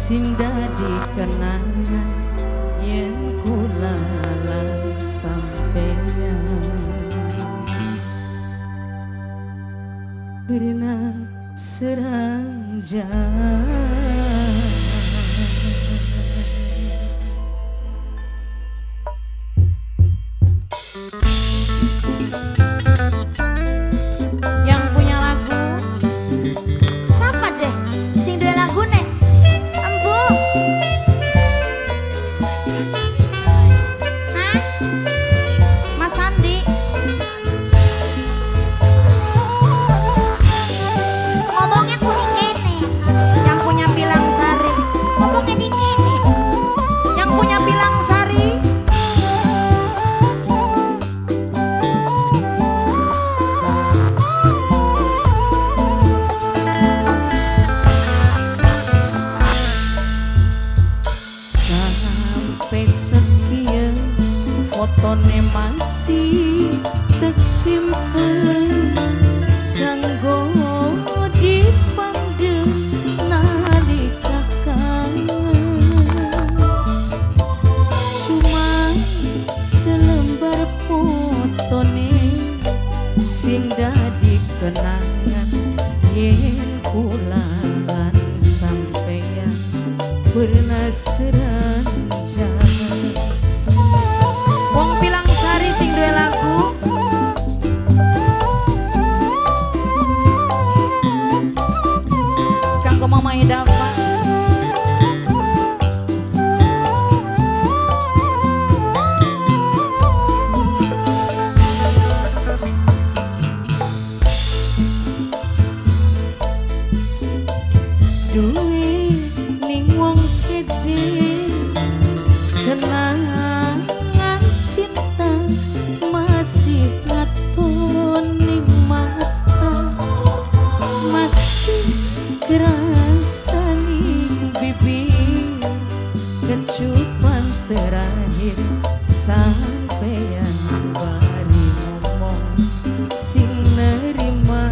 sing dadi kenangan yen kula lan sampeyan pernah seranjang. Fotone masih tersimpen kanggo dipandang nalika kangen. Cuma selembar fotone sing dadi kenangan yen kula lan sampeyan pernah seranjang. Mama Dafa duwe ning wong seje kenangan cinta masih ngaton ning mata masih kerasa ning bibir kecupan terakhir sampeyan bari ngomong sing nerima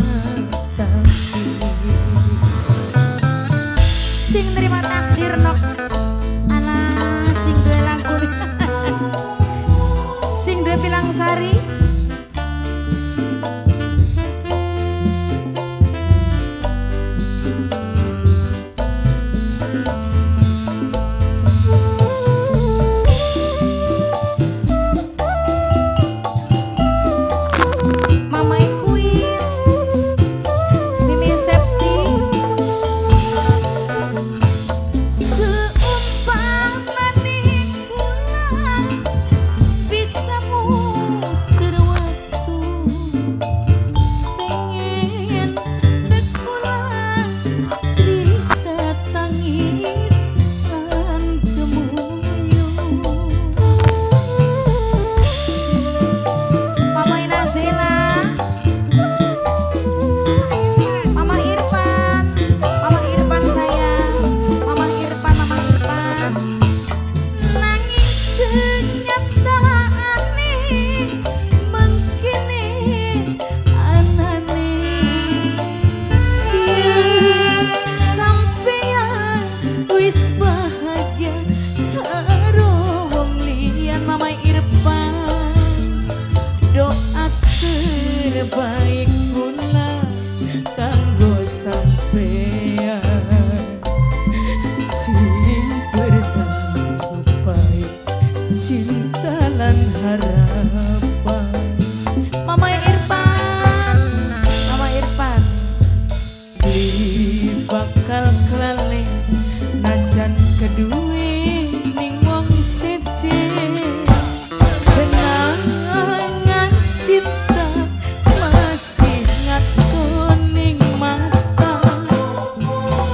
takdir nok alah sing duwe lagu sing duwe Pilang Sari. Baik pula kanggo sampeyan sing berbaik cinta lan harapan. Mama Irfan li bakal kelale najan kedue ning wong seje kenangan cinta masih ngatoning mata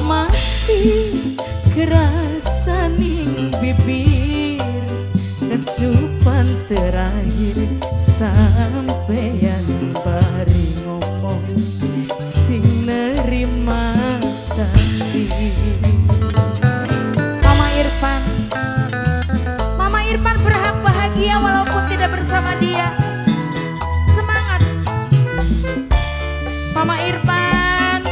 masih kerasa ning bibir kecupan terakhir sampeyan bari ngomong sing nerima takdir. Mama Irfan berhak bahagia walaupun tidak bersama dia. Semangat Mama Irfan,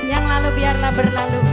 yang lalu biarlah berlalu.